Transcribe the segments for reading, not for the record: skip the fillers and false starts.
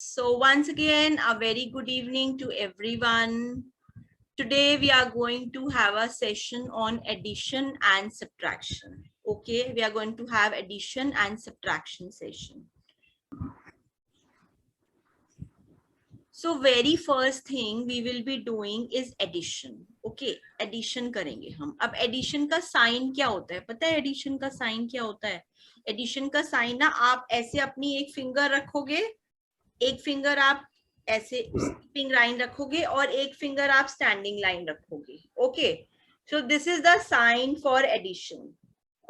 So once again, a very good evening to everyone. Today we are going to have a session on addition and subtraction. Okay, we are going to have addition and subtraction session. So very first thing we will be doing is addition. Okay, addition करेंगे हम. अब addition का sign क्या होता है? पता है addition का sign क्या होता है? Addition का sign ना आप ऐसे अपनी एक finger रखोगे, एक फिंगर आप ऐसे स्किपिंग लाइन रखोगे और एक फिंगर आप स्टैंडिंग लाइन रखोगे. Okay, so this is the sign for addition.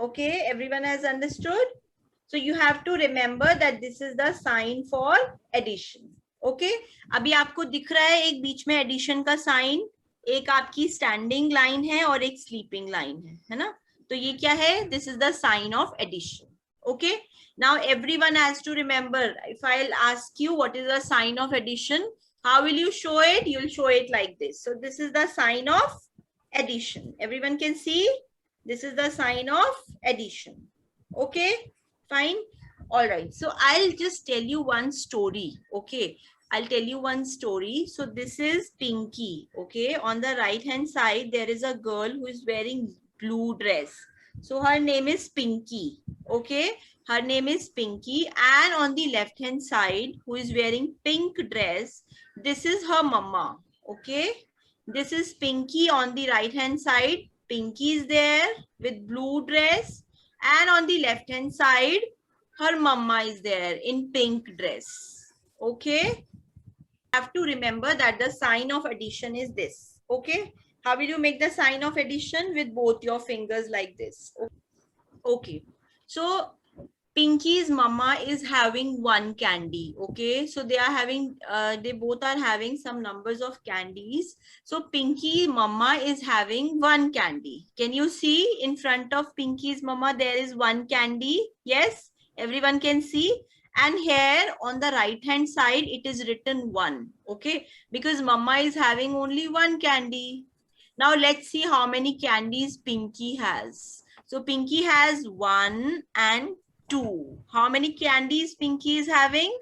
Okay, everyone has understood. So you have to remember that this is the sign for addition. Okay, अभी आपको दिख रहा है एक बीच में एडिशन का साइन, एक आपकी स्टैंडिंग लाइन है और एक स्लीपिंग लाइन है ना. तो ये क्या है? This is the sign of addition. Okay, now everyone has to remember. If I'll ask you what is the sign of addition, how will you show it? You'll show it like this. So this is the sign of addition. Everyone can see? This is the sign of addition. Okay, fine. All right, so I'll just tell you one story. Okay, I'll tell you one story. So this is Pinky. Okay, on the right hand side there is a girl who is wearing blue dress. So her name is Pinky. Okay, her name is Pinky, and on the left hand side who is wearing pink dress, this is her mama. Okay, this is Pinky on the right hand side. Pinky is there with blue dress, and on the left hand side her mama is there in pink dress. Okay, have to remember that the sign of addition is this. Okay, how will you make the sign of addition? With both your fingers like this. Okay, so Pinky's mama is having one candy. Okay, so they are having they both are having some numbers of candies. So Pinky mama is having one candy. Can you see in front of Pinky's mama there is one candy? Yes, everyone can see. And here on the right hand side it is written one. Okay, because mama is having only one candy. Now let's see how many candies Pinky has. So Pinky has 1 and 2. How many candies Pinky is having?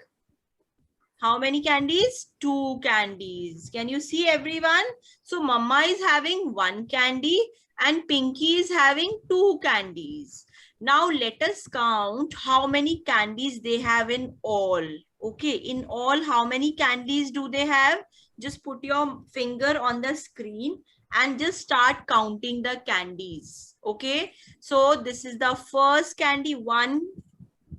How many candies? 2 candies. Can you see everyone? So Mama is having 1 candy and Pinky is having 2 candies. Now let us count how many candies they have in all. Okay, in all how many candies do they have? Just put your finger on the screen and just start counting the candies. Okay, so this is the first candy. 1,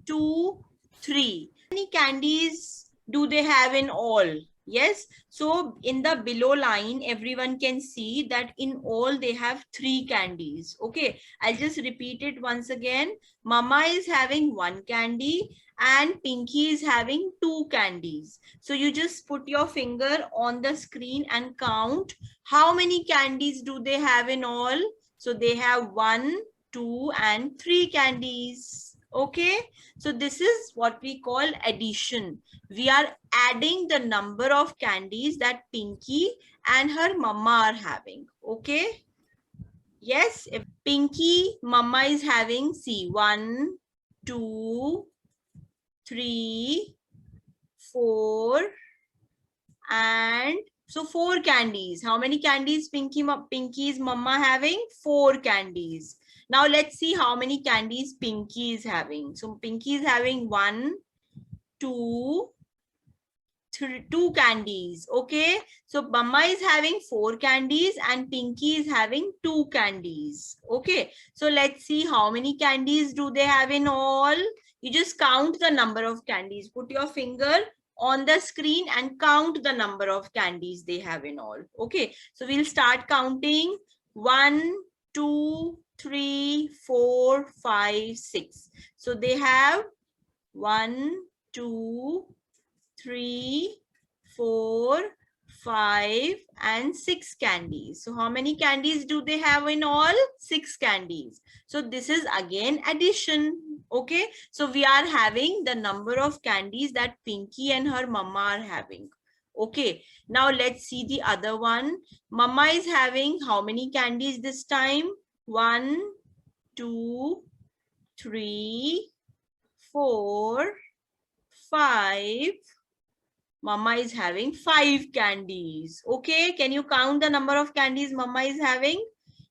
2, 3. How many candies do they have in all? Yes, so in the below line everyone can see that in all they have 3 candies. Okay, I'll just repeat it once again. Mama is having 1 candy and Pinky is having 2 candies. So you just put your finger on the screen and count how many candies do they have in all. So they have 1, 2 and 3 candies. Okay, so this is what we call addition. We are adding the number of candies that Pinky and her mama are having. Okay, yes, if Pinky mama is having, see, 1, 2, 3, 4 and so 4 candies. How many candies Pinky's mama having? 4 candies. Now let's see how many candies Pinky is having. So Pinky is having 1, 2, 2 candies. Okay, so mama is having 4 candies and Pinky is having 2 candies. Okay, so let's see how many candies do they have in all. You just count the number of candies. Put your finger on the screen and count the number of candies they have in all. Okay, so we'll start counting. 1, 2, 3, 4, 5, 6. So they have 1, 2, 3, 4, 5 and 6 candies. So how many candies do they have in all? 6 candies. So this is again addition. Okay, so we are having the number of candies that Pinky and her mama are having. Okay, now let's see the other one. Mama is having how many candies this time? 1, 2, 3, 4, 5 Mama is having 5 candies. Okay, can you count the number of candies Mama is having?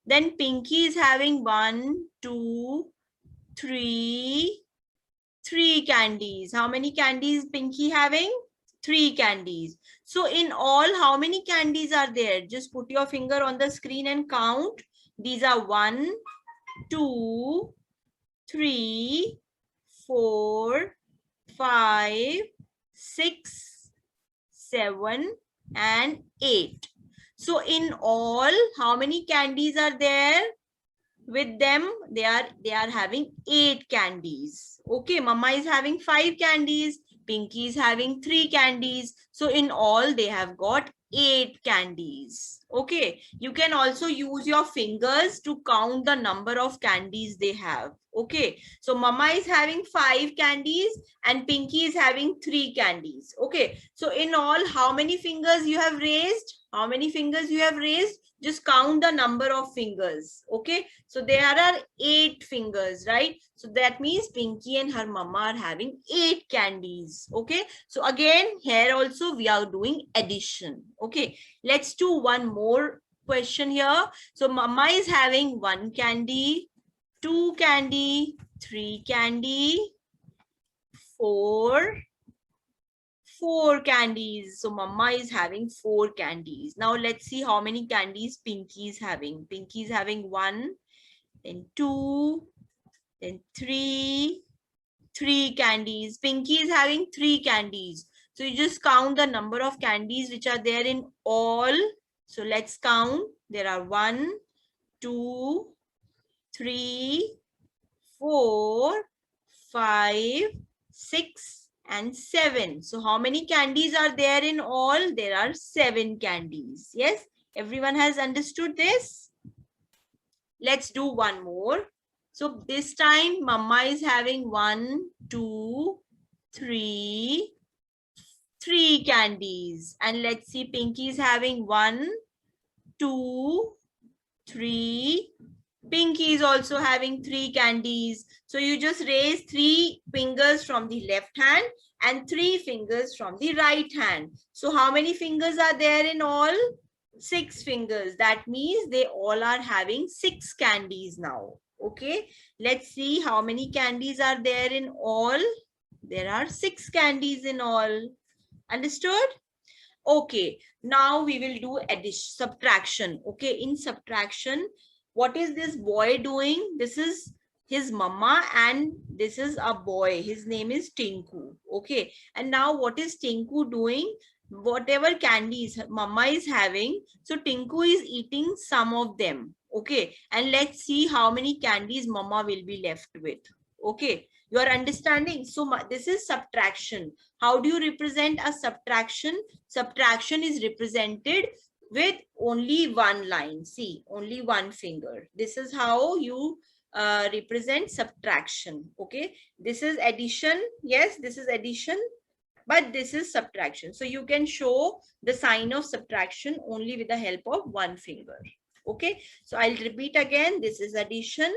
Then Pinky is having 1, 2, 3, 3 candies. How many candies Pinky having? 3 candies. So in all, how many candies are there? Just put your finger on the screen and count. These are 1, 2, 3, 4, 5, 6, 7, and 8. So in all, how many candies are there? With them, they are having 8 candies. Okay, Mama is having 5 candies, Pinky is having 3 candies. So in all, they have got 8 candies. Okay, you can also use your fingers to count the number of candies they have. Okay, so Mama is having 5 candies and Pinky is having 3 candies. Okay, so in all, how many fingers you have raised? How many fingers you have raised? Just count the number of fingers. Okay, so there are 8 fingers, right? So that means Pinky and her mama are having 8 candies. Okay, so again here also we are doing addition. Okay, let's do one more question here. So mama is having 1 candy, 2 candy, 3 candy, 4 candies. So Mama is having 4 candies. Now let's see how many candies Pinky is having. Pinky is having 1, then 2, then 3 candies. Pinky is having 3 candies. So you just count the number of candies which are there in all. So let's count. There are 1, 2, 3, 4, 5, 6, and 7. So how many candies are there in all? There are 7 candies. Yes, everyone has understood this? Let's do one more. So this time Mama is having 1, 2, 3 candies. And let's see, Pinky is having 1, 2, 3. Pinky is also having 3 candies. So you just raise 3 fingers from the left hand and 3 fingers from the right hand. So how many fingers are there in all? 6 fingers. That means they all are having 6 candies now. Okay, let's see how many candies are there in all. There are 6 candies in all. Understood? Okay, now we will do addition, subtraction. Okay, in subtraction, what is this boy doing? This is his mama and this is a boy. His name is Tinku. Okay, and now what is Tinku doing? Whatever candies mama is having, so Tinku is eating some of them. Okay, and let's see how many candies mama will be left with. Okay, you are understanding? So this is subtraction. How do you represent a subtraction? Subtraction is represented with only one line. See, only one finger. This is how you represent subtraction. Okay, this is addition. Yes, this is addition, but this is subtraction. So you can show the sign of subtraction only with the help of one finger. Okay, so I'll repeat again. This is addition,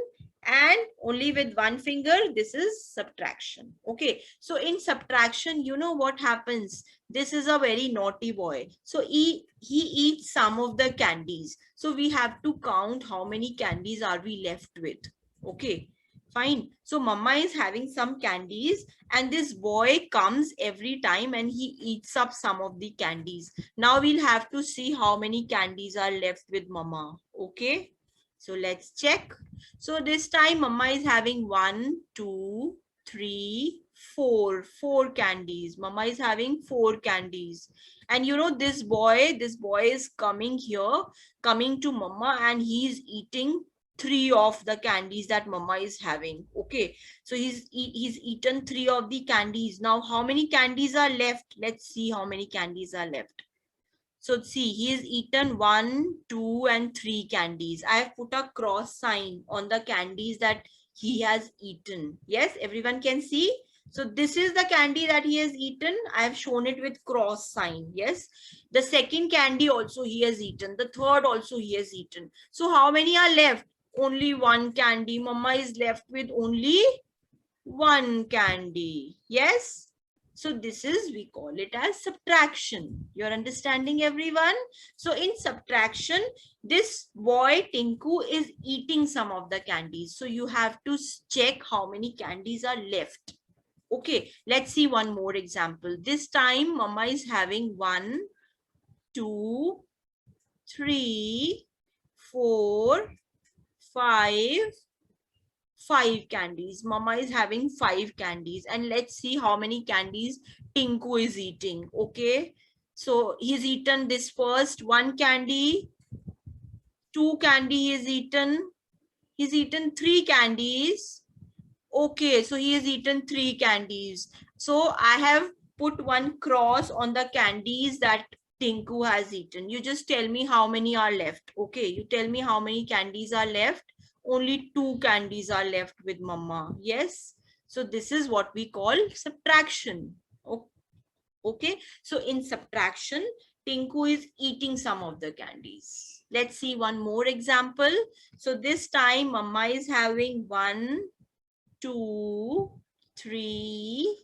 and only with one finger, this is subtraction. Okay, so in subtraction, you know what happens? This is a very naughty boy. So he eats some of the candies. So we have to count how many candies are we left with. Okay, fine. So mama is having some candies and this boy comes every time and he eats up some of the candies. Now we'll have to see how many candies are left with mama. Okay, so let's check. So this time mama is having 1, 2, 3, 4 candies. Mama is having 4 candies. And you know, this boy is coming here, coming to mama, and he's eating 3 of the candies that mama is having. Okay, so he's eaten 3 of the candies. Now how many candies are left? Let's see how many candies are left. So see, he has eaten 1, 2, and 3 candies. I have put a cross sign on the candies that he has eaten. Yes, everyone can see. So this is the candy that he has eaten. I have shown it with cross sign. Yes, the second candy also he has eaten. The third also he has eaten. So how many are left? Only 1 candy. Mama is left with only 1 candy. Yes. So this is, we call it as subtraction. You're understanding, everyone? So in subtraction, this boy Tinku is eating some of the candies. So you have to check how many candies are left. Okay, let's see one more example. This time Mama is having 1, 2, 3, 4, 5 candies. Mama is having 5 candies, and let's see how many candies Tinku is eating. Okay, so he's eaten this first 1 candy, 2 candy he's eaten 3 candies. Okay, so he has eaten 3 candies. So I have put one cross on the candies that Tinku has eaten. You just tell me how many are left. Okay, you tell me how many candies are left. Only 2 candies are left with Mama. Yes. So this is what we call subtraction. Okay. So in subtraction, Tinku is eating some of the candies. Let's see one more example. So this time Mama is having 1, 2, 3,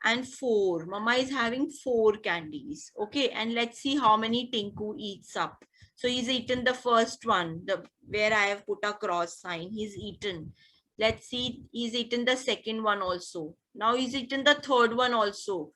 and 4. Mama is having 4 candies. Okay, and let's see how many Tinku eats up. So he's eaten the first one, where I have put a cross sign. He's eaten. Let's see, he's eaten the second one also. Now he's eaten the third one also.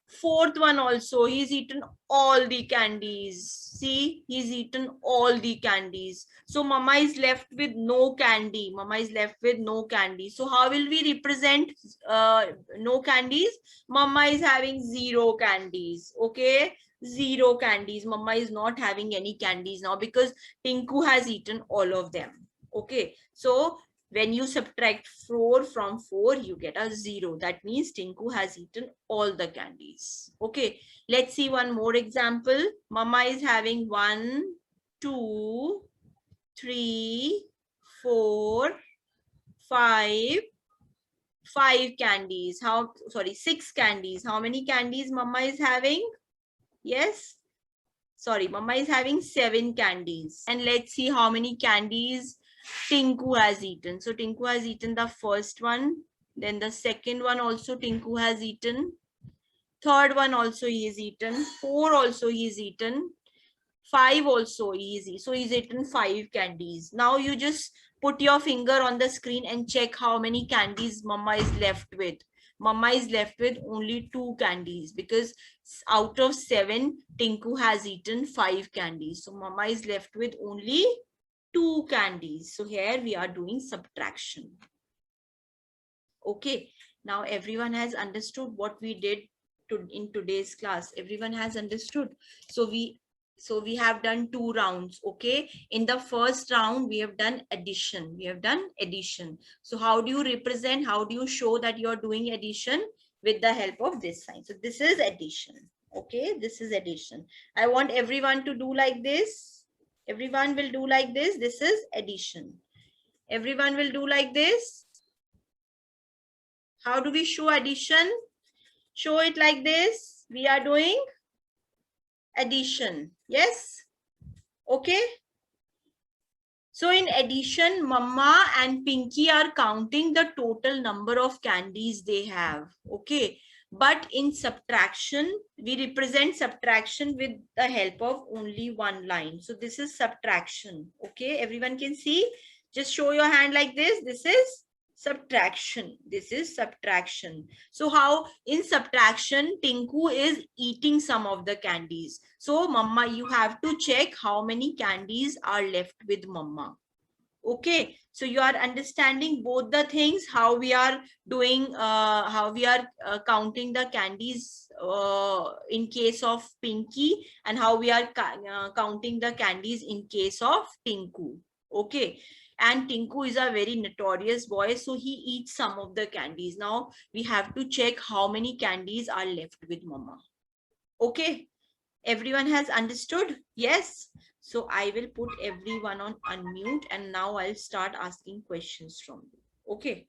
Fourth one also. He's eaten all the candies. See, he's eaten all the candies. So Mama is left with no candy. Mama is left with no candy. So how will we represent no candies? Mama is having 0 candies. Okay, 0 candies. Mama is not having any candies now because Tinku has eaten all of them. Okay, so when you subtract 4 from 4, you get a 0. That means Tinku has eaten all the candies. Okay, let's see one more example. Mama is having 1, 2, 3, 4, 5, 5 candies. 6 candies. How many candies Mama is having? Yes. Sorry, Mama is having 7 candies. And let's see how many candies Tinku has eaten. So Tinku has eaten the first one. Then the second one also Tinku has eaten. Third one also he has eaten. 4 also he has eaten. 5 also easy. So he's eaten 5 candies. Now you just put your finger on the screen and check how many candies Mama is left with. Mama is left with only 2 candies because out of 7, Tinku has eaten 5 candies. So Mama is left with only 2 candies. So here we are doing subtraction. Okay, now everyone has understood what we did in today's class. Everyone has understood. So we have done 2 rounds. Okay, in the first round we have done addition. So how do you represent, how do you show that you are doing addition? With the help of this sign. So this is addition. Okay, this is addition. I want everyone to do like this. Everyone will do like this. This is addition. Everyone will do like this. How do we show addition? Show it like this. We are doing addition. Yes. Okay. So in addition, Mama and Pinky are counting the total number of candies they have. Okay. But in subtraction, we represent subtraction with the help of only one line. So this is subtraction. Okay. Everyone can see. Just show your hand like this. This is subtraction. This is subtraction. So how in subtraction, Tinku is eating some of the candies. So Mama, you have to check how many candies are left with Mama. Okay, so you are understanding both the things, how we are doing, how we are counting the candies in case of Pinky, and how we are counting the candies in case of Tinku. Okay, and Tinku is a very notorious boy, so he eats some of the candies. Now we have to check how many candies are left with Mama. Okay, everyone has understood? Yes. So I will put everyone on unmute, and now I'll start asking questions from you. Okay.